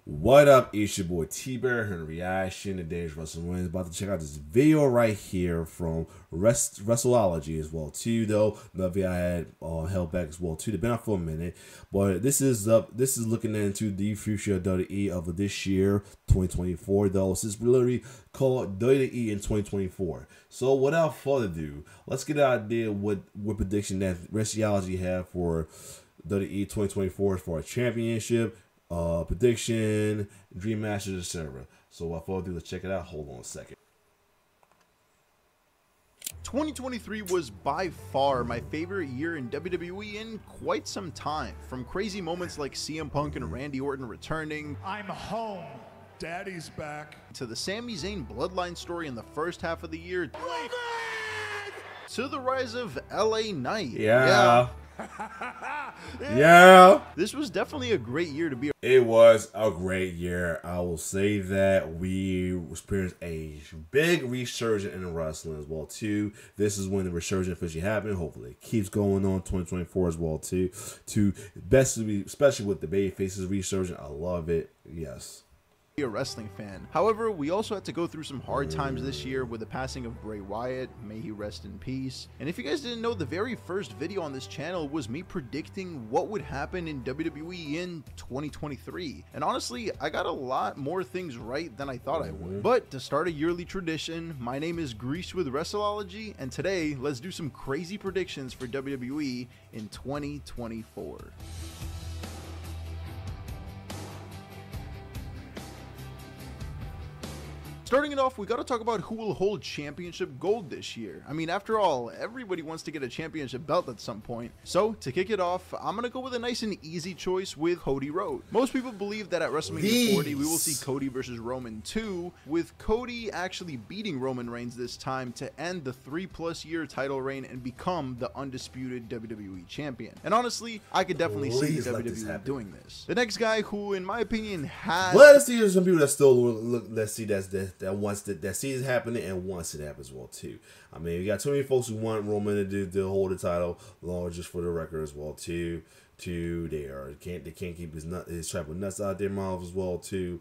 What up, it's your boy T-Bear here in reaction to Today's Wrestling Wins. About to check out this video right here from Wrestleology as well too, though. Another video I had held back as well too. They've been out for a minute, but this is looking into the future of WWE of this year, 2024. Though this is literally called WWE in 2024. So without further ado, let's get an idea what prediction that Wrestleology have for WWE 2024 for a championship. Prediction, dream matches, etc. So without further ado, let's check it out. Hold on a second. 2023 was by far my favorite year in WWE in quite some time. From crazy moments like CM Punk and Randy Orton returning, I'm home, Daddy's back, to the Sami Zayn bloodline story in the first half of the year, to the rise of LA Knight. Yeah. Yeah. This was definitely a great year to be. It was a great year. I will say that we experienced a big resurgence in wrestling as well too. This is when the resurgence officially happened. Hopefully it keeps going on 2024 as well too. Especially with the baby faces resurgent. I love it. Yes. A wrestling fan. However, we also had to go through some hard times this year with the passing of Bray Wyatt. May he rest in peace. And if you guys didn't know, the very first video on this channel was me predicting what would happen in WWE in 2023. And honestly, I got a lot more things right than I thought I would. But to start a yearly tradition, my name is Grease with Wrestleology, and today let's do some crazy predictions for WWE in 2024. Starting it off, we got to talk about who will hold championship gold this year. I mean, after all, everybody wants to get a championship belt at some point. So, to kick it off, I'm going to go with a nice and easy choice with Cody Rhodes. Most people believe that at WrestleMania 40, we will see Cody versus Roman 2, with Cody actually beating Roman Reigns this time to end the 3+ year title reign and become the undisputed WWE champion. And honestly, I could definitely see WWE doing this. The next guy who, in my opinion, has... Let's see, there's some people that still look, let's see, that wants that sees it happening and wants it to happen as well too. I mean, we got too many folks who want Roman to hold the title, long just for the record as well too. They can't keep his trap of nuts out their mouth as well too.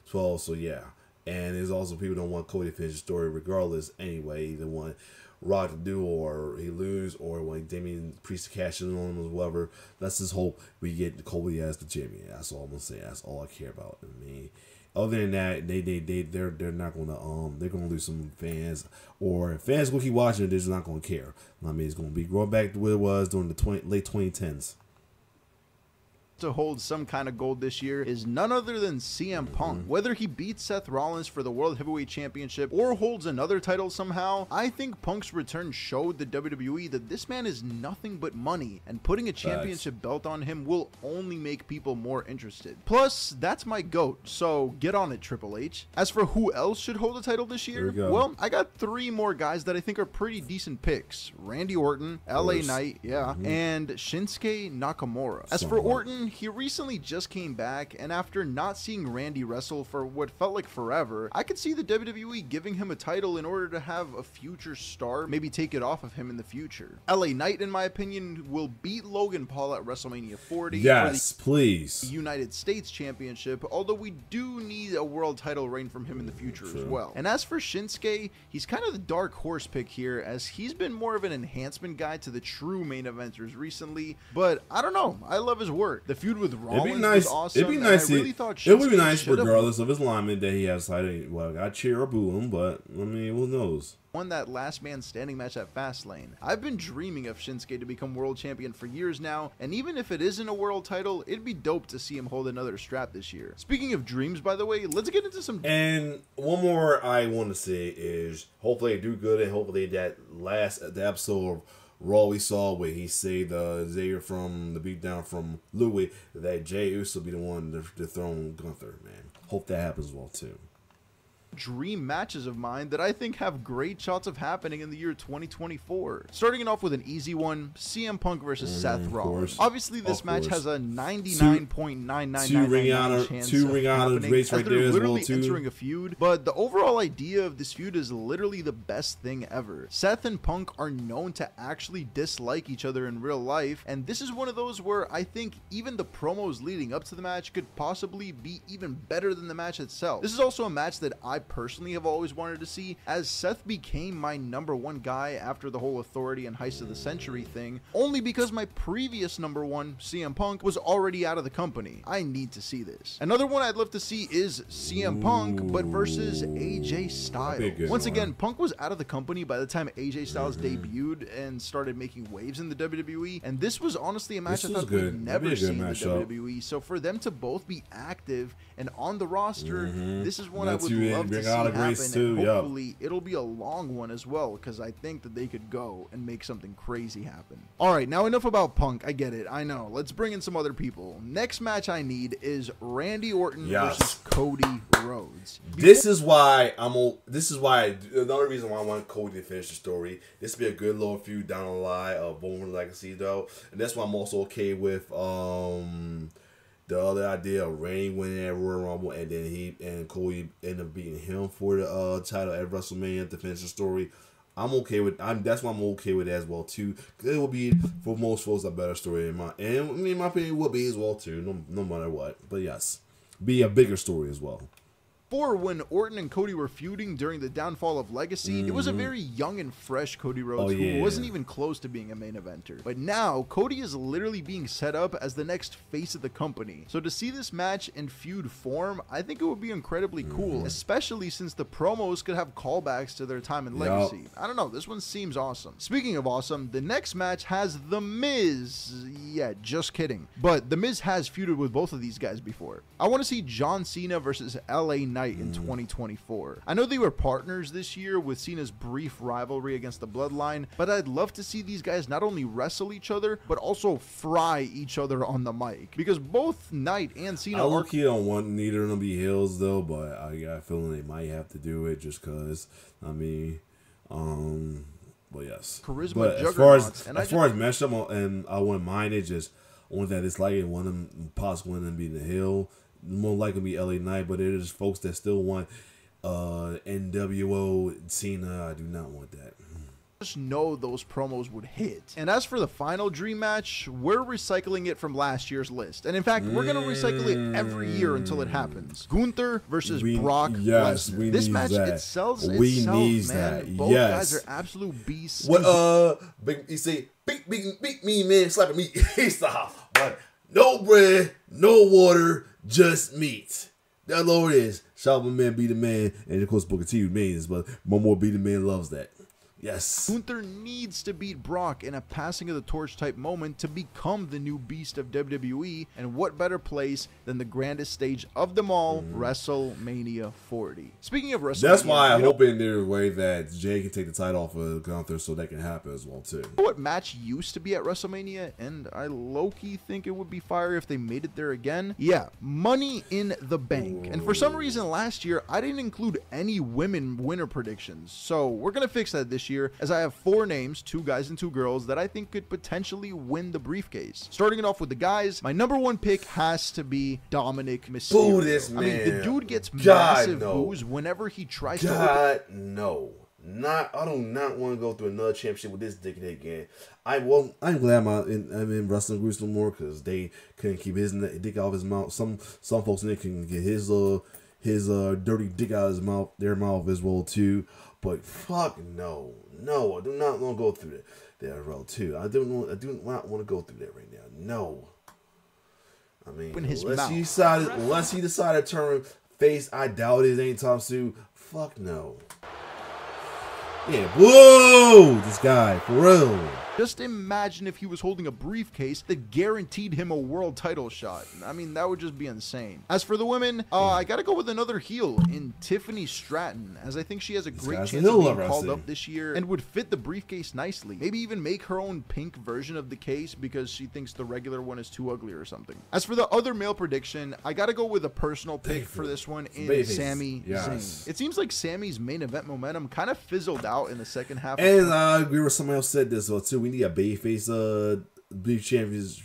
So yeah, and there's also people don't want Cody to finish the story regardless. Anyway, either want Rock to do or he lose, or when Damian Priest cash in on him or whatever. Let's just hope we get Cody as the champion. That's all I'm gonna say. That's all I care about. I mean, other than that, they're not gonna they're gonna lose some fans, or if fans will keep watching it, they're just not gonna care. I mean, it's gonna be going back to what it was during the late 2010s. To hold some kind of gold this year is none other than CM Punk. Whether he beats Seth Rollins for the World Heavyweight Championship or holds another title somehow, I think Punk's return showed the WWE that this man is nothing but money, and putting a championship belt on him will only make people more interested. Plus, that's my GOAT, so get on it, Triple H. As for who else should hold the title this year, well, I got 3 more guys that I think are pretty decent picks. Randy Orton, LA Knight, and Shinsuke Nakamura. As for Orton, he recently just came back, and after not seeing Randy wrestle for what felt like forever, I could see the WWE giving him a title in order to have a future star maybe take it off of him in the future. LA Knight, in my opinion, will beat Logan Paul at WrestleMania 40 yes, for the please United States Championship, although we do need a world title reign from him in the future as well. And as for Shinsuke, he's kind of the dark horse pick here, as he's been more of an enhancement guy to the true main eventers recently, but I don't know, I love his work. The feud with Rollins was awesome. It'd be nice. It would be nice regardless of his alignment that he has. Well, I cheer or boo him, but I mean, who knows? Won that last man standing match at Fastlane. I've been dreaming of Shinsuke to become world champion for years now, and even if it isn't a world title, it'd be dope to see him hold another strap this year. Speaking of dreams, by the way, let's get into some... And one more I want to say is hopefully they do good, and hopefully the episode of Raw we saw where he saved Xavier from the beatdown from Louis, that Jey Uso be the one to dethrone Gunther, man. Hope that happens well too. dream matches of mine that I think have great shots of happening in the year 2024. Starting it off with an easy one, CM Punk versus Seth Rollins. Obviously, this match has a 99.9999 chance of happening, race right there as well, literally entering a feud. But the overall idea of this feud is literally the best thing ever. Seth and Punk are known to actually dislike each other in real life, and this is one of those where I think even the promos leading up to the match could possibly be even better than the match itself. This is also a match that I personally have always wanted to see, as Seth became my #1 guy after the whole Authority and Heist of the Century thing, only because my previous #1, CM Punk, was already out of the company. I need to see this. Another one I'd love to see is CM Punk, but versus AJ Styles. Once again, Punk was out of the company by the time AJ Styles debuted and started making waves in the WWE, and this was honestly a match I thought we'd never see in the WWE, so for them to both be active and on the roster, this is one I would love to see happen, and hopefully it'll be a long one as well, because I think that they could go and make something crazy happen. Alright, now enough about Punk, I get it, I know, let's bring in some other people. Next match I need is Randy Orton versus Cody Rhodes. This is why the only reason why I want Cody to finish the story. This would be a good little feud down the line of Bowman Legacy though, and that's why I'm also okay with the other idea of Randy winning at Royal Rumble, and then Cody end up beating him for the title at WrestleMania to finish the story. I'm okay with. That's why I'm okay with it as well too. Cause it will be for most folks a better story in my opinion, it will be as well too. No matter what, but yes, be a bigger story as well. For when Orton and Cody were feuding during the downfall of Legacy, it was a very young and fresh Cody Rhodes who wasn't even close to being a main eventer. But now, Cody is literally being set up as the next face of the company. So to see this match in feud form, I think it would be incredibly cool, especially since the promos could have callbacks to their time in Legacy. I don't know, this one seems awesome. Speaking of awesome, the next match has The Miz. Yeah, just kidding. But The Miz has feuded with both of these guys before. I want to see John Cena versus LA Knight in 2024. I know they were partners this year with Cena's brief rivalry against the Bloodline, but I'd love to see these guys not only wrestle each other, but also fry each other on the mic, because both Knight and Cena I low-key don't want neither of them to be heels though, but I got a feeling they might have to do it just because, but yes. Charisma, but as far as matchup, and I wouldn't mind it, just only that it's likely one of them possibly one of them being the heel. More likely to be LA Knight, but it is folks that still want NWO Cena. I do not want that. Just know those promos would hit. And as for the final dream match, we're recycling it from last year's list. And in fact, we're going to recycle it every year until it happens. Gunther versus Brock Lesnar. This match, it sells itself, man. Both guys are absolute beasts. What, you say, beat me, man, slapping me. Stop. But no bread, no water, just meat. That's all it is. Shout out my man, Be the Man, and of course Booker T remains, but one more Be the Man loves that. Yes. Gunther needs to beat Brock in a passing of the torch type moment to become the new beast of WWE, and what better place than the grandest stage of them all, WrestleMania 40. Speaking of WrestleMania, that's why I hope in their way that Jay can take the title off of Gunther so that can happen as well too. You know what match used to be at WrestleMania, and I low-key think it would be fire if they made it there again? Yeah, Money in the Bank. And for some reason last year, I didn't include any women winner predictions, so we're going to fix that this year, as I have 4 names, 2 guys and 2 girls, that I think could potentially win the briefcase. Starting it off with the guys, my #1 pick has to be Dominic Mysterio. Boo this man. I mean, the dude gets massive boos whenever he tries to. I do not want to go through another championship with this dickhead again. I'm glad I'm in wrestling groups no more, because they couldn't keep his dick out of his mouth. Some folks in there can get his dirty dick out of his mouth, their mouth as well too. But fuck no, I do not want to go through that road too. I do not want to go through that right now. No, I mean, unless he decided to turn face, I doubt it anytime soon. Fuck no. Yeah, whoa, this guy, for real. Just imagine if he was holding a briefcase that guaranteed him a world title shot. I mean, that would just be insane. As for the women, I gotta go with another heel in Tiffany Stratton, as I think she has a great chance of being called up this year and would fit the briefcase nicely. Maybe even make her own pink version of the case because she thinks the regular one is too ugly or something. As for the other male prediction, I gotta go with a personal pick for this one in Sami Zayn. It seems like Sami's main event momentum kind of fizzled out in the second half. And I agree with somebody else said this too. We need a babyface brief champions,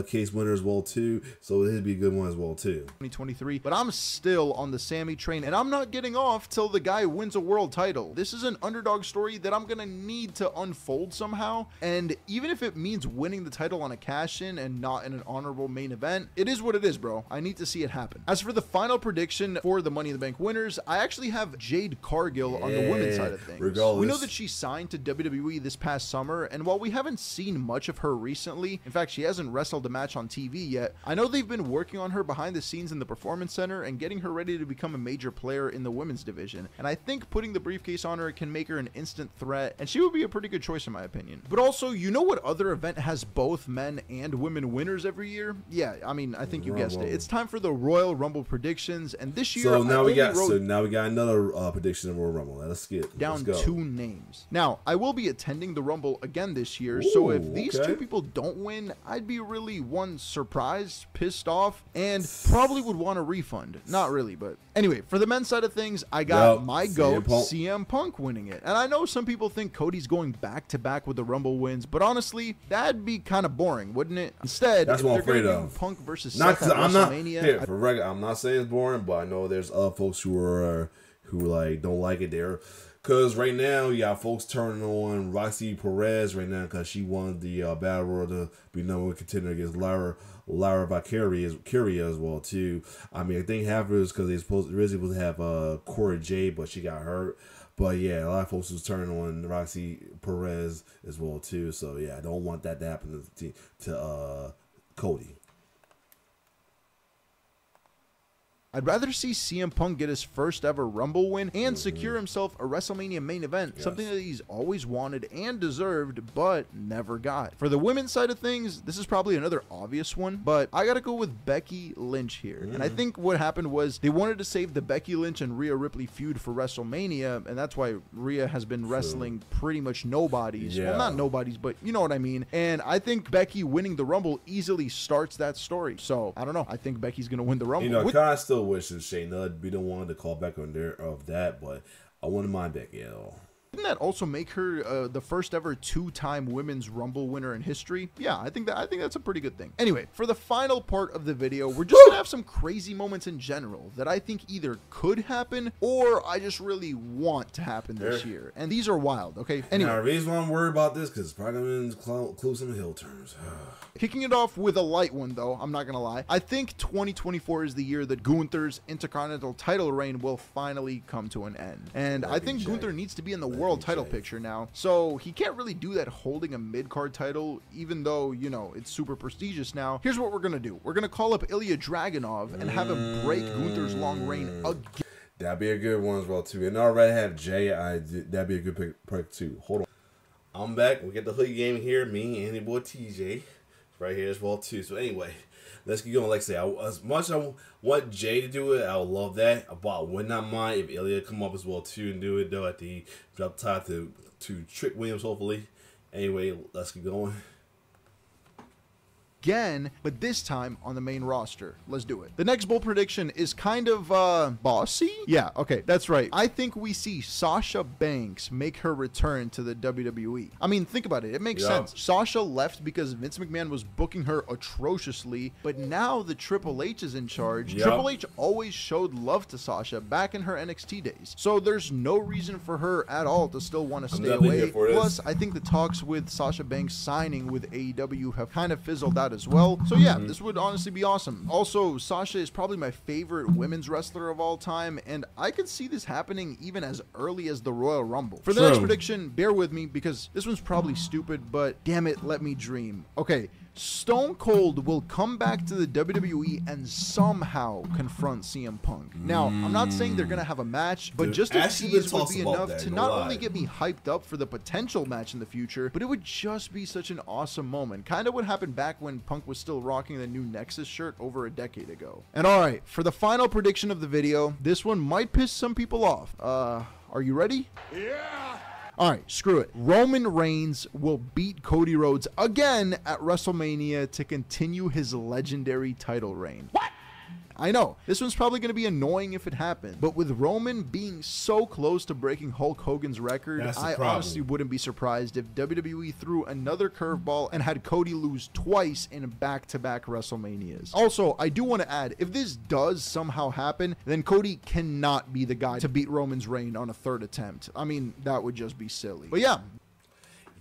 case winner as well too, so it'd be a good one as well too. 2023, but I'm still on the Sami train, and I'm not getting off till the guy wins a world title. This is an underdog story that I'm gonna need to unfold somehow, and even if it means winning the title on a cash-in and not in an honorable main event, it is what it is, bro. I need to see it happen. As for the final prediction for the Money in the Bank winners, I actually have Jade Cargill on the women's side of things. Regardless. We know that she signed to WWE this past summer, and while we haven't seen much of her recently, in fact she hasn't wrestled a match on TV yet, I know they've been working on her behind the scenes in the Performance Center and getting her ready to become a major player in the women's division, and I think putting the briefcase on her can make her an instant threat, and she would be a pretty good choice in my opinion. But also, you know what other event has both men and women winners every year? Yeah, I mean, I think you guessed it. It's time for the Royal Rumble predictions, and this year so now we got another prediction of Royal Rumble. Let's get down 2 names. Now I will be attending the Rumble again this year. Ooh, so if these 2 people don't win, I'd be really surprised, pissed off, and probably would want a refund. Not really, but anyway, for the men's side of things, I got my GOAT, CM Punk, winning it. And I know some people think Cody's going back to back with the Rumble wins, but honestly, that'd be kind of boring, wouldn't it? Instead, that's what I'm afraid of. Punk versus Seth at WrestleMania. For regular, I'm not saying it's boring, but I know there's other folks who like don't like it there. Because right now, you got folks turning on Roxy Perez right now because she won the Battle Royal to be number 1 contender against Lara Valkyria as well too. I mean, I think half of it is because they originally supposed to have Cora Jade, but she got hurt. But yeah, a lot of folks was turning on Roxy Perez as well too. So yeah, I don't want that to happen to Cody. I'd rather see CM Punk get his first ever Rumble win and secure himself a WrestleMania main event, something that he's always wanted and deserved, but never got. For the women's side of things, this is probably another obvious one, but I gotta go with Becky Lynch here. And I think what happened was they wanted to save the Becky Lynch and Rhea Ripley feud for WrestleMania, and that's why Rhea has been wrestling pretty much nobodies. Well, not nobodies, but you know what I mean. And I think Becky winning the Rumble easily starts that story. So, I don't know. I think Becky's gonna win the Rumble. You know, kind of still wish Shayna be the one to call back on there of that, but I wouldn't mind Becky at all. Didn't that also make her the first ever 2-time women's Rumble winner in history? Yeah, I think that's a pretty good thing. Anyway, for the final part of the video, we're just gonna have some crazy moments in general that I think either could happen or I just really want to happen this year. And these are wild, okay? Anyway. Now, the reason why I'm worried about this because it's probably going to include some heel turns. Kicking it off with a light one, though, I'm not going to lie. I think 2024 is the year that Gunther's Intercontinental title reign will finally come to an end. And I think Gunther needs to be in the world title picture now. So he can't really do that holding a mid-card title, even though, you know, it's super prestigious now. Here's what we're going to do. We're going to call up Ilya Dragunov and have him break Gunther's long reign again. That'd be a good one as well, too. And I already have Jay. That'd be a good pick, too. Hold on. I'm back. We get the hoodie game here. Me and your boy TJ. Right here as well too. So anyway, let's get going. Like I say, as much as I want Jay to do it, I would love that. But I would not mind if Ilya come up as well too and do it though at the drop top to trick Williams hopefully. Anyway, let's get going. Again, but this time on the main roster. Let's do it. The next bold prediction is kind of bossy. Yeah, okay, that's right. I think we see Sasha Banks make her return to the WWE. I mean, think about it. It makes sense. Sasha left because Vince McMahon was booking her atrociously, but now the Triple H is in charge. Triple H always showed love to Sasha back in her NXT days, so there's no reason for her at all to still want to stay away. Plus, I think the talks with Sasha Banks signing with AEW have kind of fizzled out as well. So yeah, this would honestly be awesome. Also, Sasha is probably my favorite women's wrestler of all time, and I could see this happening even as early as the Royal Rumble. For the next prediction, bear with me because this one's probably stupid, but damn it, let me dream. Okay, Stone Cold will come back to the WWE and somehow confront CM Punk. Now, I'm not saying they're going to have a match, but just a tease would be enough to not only get me hyped up for the potential match in the future, but it would just be such an awesome moment. Kind of what happened back when Punk was still rocking the new Nexus shirt over a decade ago. And alright, for the final prediction of the video, this one might piss some people off. Are you ready? Yeah. Alright, screw it. Roman Reigns will beat Cody Rhodes again at WrestleMania to continue his legendary title reign. What? I know, this one's probably going to be annoying if it happens, but with Roman being so close to breaking Hulk Hogan's record, I honestly wouldn't be surprised if WWE threw another curveball and had Cody lose twice in back-to-back WrestleManias. Also, I do want to add, if this does somehow happen, then Cody cannot be the guy to beat Roman's reign on a third attempt. I mean, that would just be silly. But yeah.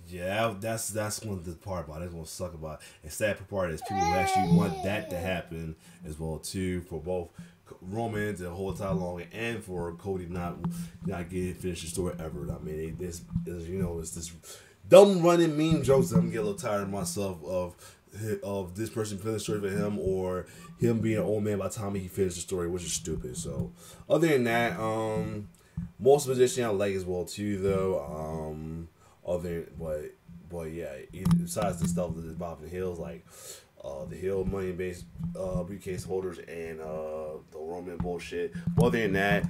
Yeah, that's one of the part about it. That's gonna suck about it. And sad part is people who actually want that to happen as well too, for both Roman to hold time longer and for Cody not getting finished the story ever. I mean, this is, you know, it's this dumb running meme jokes that I'm getting a little tired of myself of this person finished the story for him or him being an old man by the time he finished the story, which is stupid. So other than that, most position I like as well too though. But yeah, besides the stuff that's about the Hills, like the Hill money based briefcase holders and the Roman bullshit. But other than that,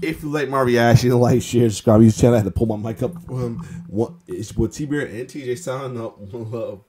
if you like my reaction, like, share, subscribe. Use channel. I had to pull my mic up for him. What is with T-Bear and TJ signing up? One love.